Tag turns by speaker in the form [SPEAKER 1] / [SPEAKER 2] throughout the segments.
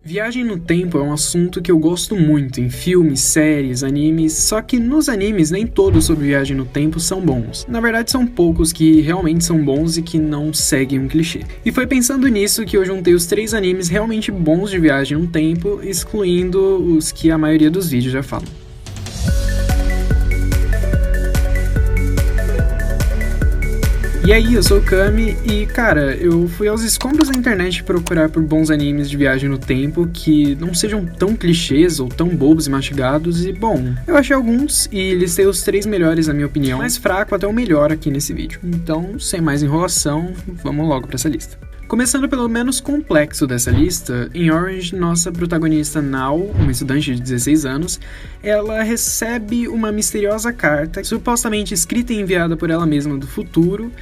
[SPEAKER 1] Viagem no tempo é um assunto que eu gosto muito em filmes, séries, animes, só que nos animes nem todos sobre viagem no tempo são bons. Na verdade são poucos que realmente são bons e que não seguem um clichê. E foi pensando nisso que eu juntei os 3 animes realmente bons de viagem no tempo, excluindo os que a maioria dos vídeos já falam. E aí, eu sou o Kami e, cara, eu fui aos escombros da internet procurar por bons animes de viagem no tempo que não sejam tão clichês ou tão bobos e mastigados e, bom, eu achei alguns e listei os 3 melhores na minha opinião, mais fraco até o melhor aqui nesse vídeo. Então, sem mais enrolação, vamos logo pra essa lista. Começando pelo menos complexo dessa lista, em Orange, nossa protagonista Nao, uma estudante de 16 anos, ela recebe uma misteriosa carta, supostamente escrita e enviada por ela mesma do futuro,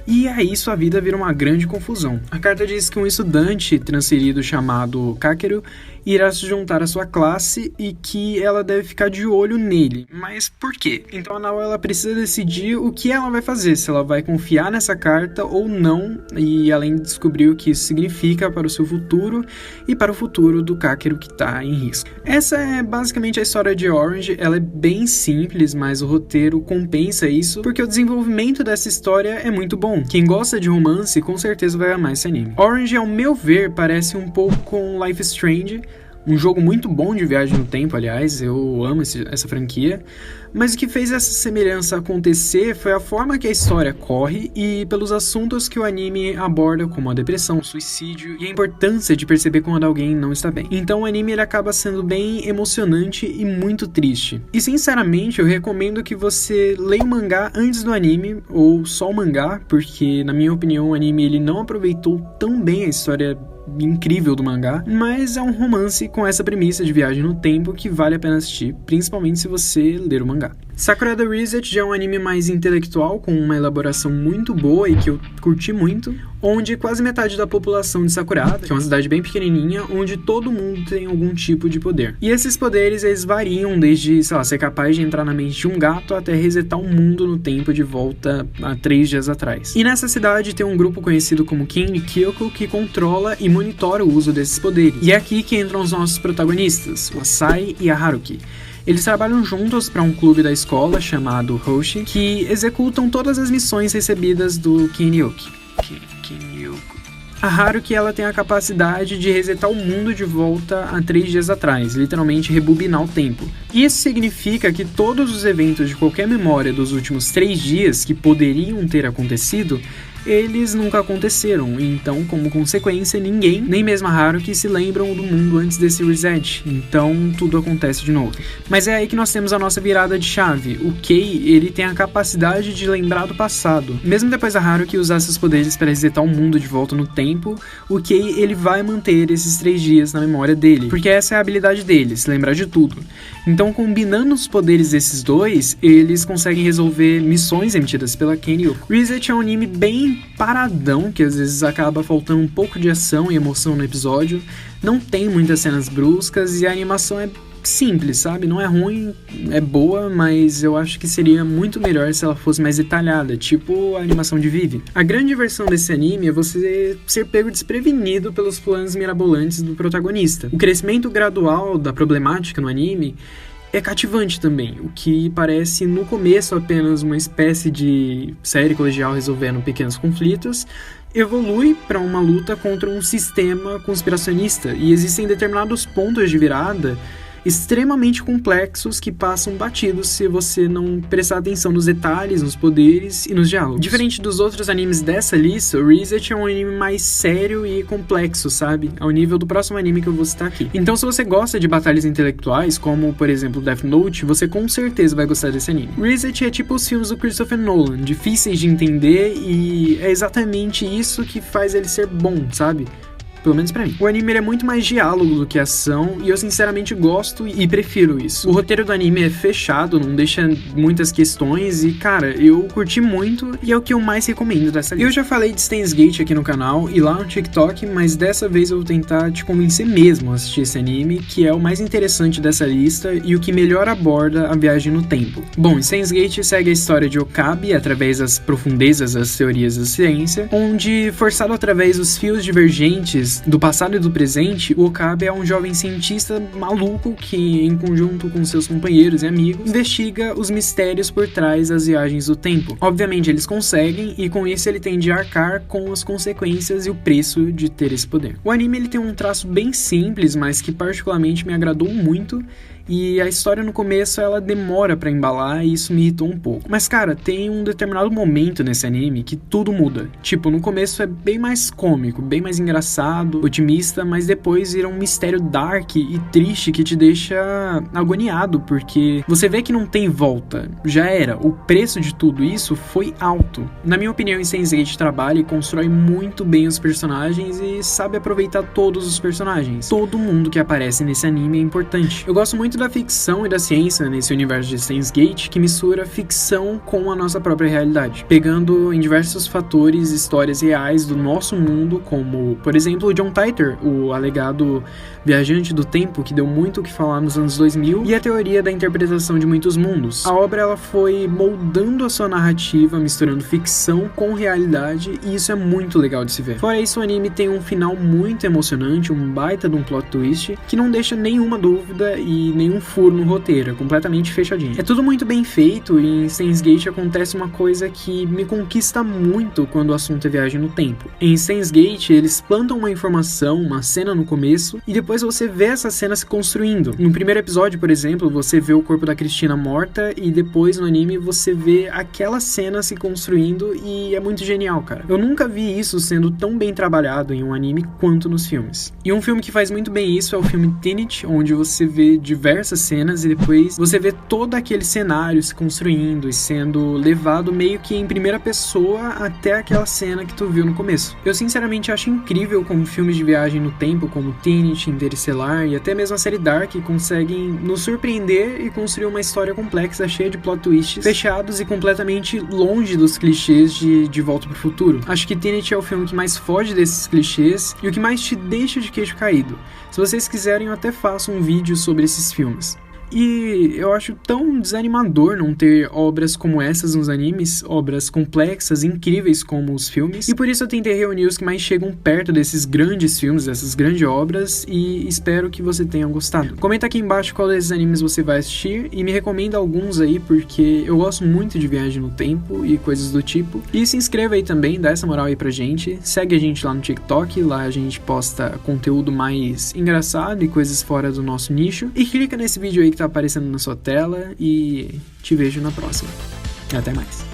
[SPEAKER 1] e aí sua vida vira uma grande confusão. A carta diz que um estudante transferido chamado Kakeru irá se juntar à sua classe e que ela deve ficar de olho nele. Mas por quê? Então a Nao ela precisa decidir o que ela vai fazer, se ela vai confiar nessa carta ou não, e além de descobrir o que isso significa para o seu futuro e para o futuro do Kakeru que está em risco. Essa é basicamente a história de Orange. Ela é bem simples, mas o roteiro compensa isso, porque o desenvolvimento dessa história é muito bom. Quem gosta de romance com certeza vai amar esse anime. Orange, ao meu ver, parece um pouco com Life is Strange, um jogo muito bom de viagem no tempo, aliás, eu amo essa franquia, mas o que fez essa semelhança acontecer foi a forma que a história corre e pelos assuntos que o anime aborda, como a depressão, o suicídio e a importância de perceber quando alguém não está bem. Então o anime ele acaba sendo bem emocionante e muito triste. E sinceramente eu recomendo que você leia o mangá antes do anime, ou só o mangá, porque na minha opinião o anime ele não aproveitou tão bem a história incrível do mangá, mas é um romance com essa premissa de viagem no tempo que vale a pena assistir, principalmente se você ler o mangá. Sakura The Reset já é um anime mais intelectual, com uma elaboração muito boa e que eu curti muito, onde quase metade da população de Sakurada, que é uma cidade bem pequenininha, onde todo mundo tem algum tipo de poder. E esses poderes, eles variam desde, sei lá, ser capaz de entrar na mente de um gato até resetar o mundo no tempo de volta a 3 dias atrás. E nessa cidade tem um grupo conhecido como Ken Kyoko que controla e monitora o uso desses poderes. E é aqui que entram os nossos protagonistas, o Asai e a Haruki. Eles trabalham juntos para um clube da escola chamado Hoshi, que executam todas as missões recebidas do Kinryuki. A Haruki ela tem a capacidade de resetar o mundo de volta a 3 dias atrás, literalmente rebobinar o tempo. Isso significa que todos os eventos de qualquer memória dos últimos 3 dias que poderiam ter acontecido, eles nunca aconteceram, então como consequência ninguém, nem mesmo a Haruki, se lembram do mundo antes desse reset, então tudo acontece de novo. Mas é aí que nós temos a nossa virada de chave. O Kei, ele tem a capacidade de lembrar do passado. Mesmo depois da Haruki usar seus poderes para resetar o mundo de volta no tempo, o Kei ele vai manter esses 3 dias na memória dele, porque essa é a habilidade dele, se lembrar de tudo. Então combinando os poderes desses dois, eles conseguem resolver missões emitidas pela Kenryuko. Reset é um anime bem paradão, que às vezes acaba faltando um pouco de ação e emoção no episódio, não tem muitas cenas bruscas e a animação é simples, sabe? Não é ruim, é boa, mas eu acho que seria muito melhor se ela fosse mais detalhada, tipo a animação de Vivi. A grande diversão desse anime é você ser pego desprevenido pelos planos mirabolantes do protagonista. O crescimento gradual da problemática no anime é cativante também, o que parece no começo apenas uma espécie de série colegial resolvendo pequenos conflitos, evolui para uma luta contra um sistema conspiracionista e existem determinados pontos de virada extremamente complexos que passam batidos se você não prestar atenção nos detalhes, nos poderes e nos diálogos. Diferente dos outros animes dessa lista, o Reset é um anime mais sério e complexo, sabe? Ao nível do próximo anime que eu vou citar aqui. Então se você gosta de batalhas intelectuais, como por exemplo Death Note, você com certeza vai gostar desse anime. Reset é tipo os filmes do Christopher Nolan, difíceis de entender e é exatamente isso que faz ele ser bom, sabe? Pelo menos pra mim. O anime é muito mais diálogo do que ação, e eu sinceramente gosto e prefiro isso. O roteiro do anime é fechado, não deixa muitas questões, e cara, eu curti muito, e é o que eu mais recomendo dessa lista. Eu já falei de Steins Gate aqui no canal, e lá no TikTok, mas dessa vez eu vou tentar te convencer mesmo a assistir esse anime, que é o mais interessante dessa lista, e o que melhor aborda a viagem no tempo. Bom, Steins Gate segue a história de Okabe, através das profundezas das teorias da ciência, onde, forçado através dos fios divergentes personagens do passado e do presente, o Okabe é um jovem cientista maluco que, em conjunto com seus companheiros e amigos, investiga os mistérios por trás das viagens do tempo. Obviamente eles conseguem, e com isso ele tem de arcar com as consequências e o preço de ter esse poder. O anime ele tem um traço bem simples, mas que particularmente me agradou muito, e a história no começo ela demora pra embalar e isso me irritou um pouco. Mas cara, tem um determinado momento nesse anime que tudo muda. Tipo, no começo é bem mais cômico, bem mais engraçado, otimista, mas depois vira um mistério dark e triste que te deixa agoniado, porque você vê que não tem volta. Já era, o preço de tudo isso foi alto. Na minha opinião, Steins Gate trabalha e constrói muito bem os personagens e sabe aproveitar todos os personagens. Todo mundo que aparece nesse anime é importante. Eu gosto muito da ficção e da ciência nesse universo de Steins Gate, que mistura ficção com a nossa própria realidade, pegando em diversos fatores, histórias reais do nosso mundo, como, por exemplo, o John Titor, o alegado viajante do tempo que deu muito o que falar nos anos 2000, e a teoria da interpretação de muitos mundos. A obra ela foi moldando a sua narrativa, misturando ficção com realidade, e isso é muito legal de se ver. Fora isso, o anime tem um final muito emocionante, um baita de um plot twist, que não deixa nenhuma dúvida e nenhum furo no roteiro, é completamente fechadinho. É tudo muito bem feito, e em Steins Gate acontece uma coisa que me conquista muito quando o assunto é viagem no tempo. Em Steins Gate, eles plantam uma informação, uma cena no começo, e depois você vê essa cena se construindo. No primeiro episódio, por exemplo, você vê o corpo da Cristina morta, e depois no anime você vê aquela cena se construindo, e é muito genial, cara. Eu nunca vi isso sendo tão bem trabalhado em um anime quanto nos filmes. E um filme que faz muito bem isso é o filme Tenet, onde você vê diversas cenas e depois você vê todo aquele cenário se construindo e sendo levado meio que em primeira pessoa até aquela cena que tu viu no começo. Eu sinceramente acho incrível como filmes de viagem no tempo, como Tenet, Interestelar e até mesmo a série Dark conseguem nos surpreender e construir uma história complexa, cheia de plot twists, fechados e completamente longe dos clichês de Volta pro Futuro. Acho que Tenet é o filme que mais foge desses clichês e o que mais te deixa de queixo caído. Se vocês quiserem, eu até faço um vídeo sobre esses filmes. E eu acho tão desanimador não ter obras como essas nos animes, obras complexas, incríveis como os filmes, e por isso eu tentei reunir os que mais chegam perto desses grandes filmes, dessas grandes obras, e espero que você tenha gostado. Comenta aqui embaixo qual desses animes você vai assistir, e me recomenda alguns aí, porque eu gosto muito de viagem no tempo e coisas do tipo. E se inscreva aí também, dá essa moral aí pra gente, segue a gente lá no TikTok, lá a gente posta conteúdo mais engraçado e coisas fora do nosso nicho, e clica nesse vídeo aí que tá aparecendo na sua tela e te vejo na próxima. Até mais.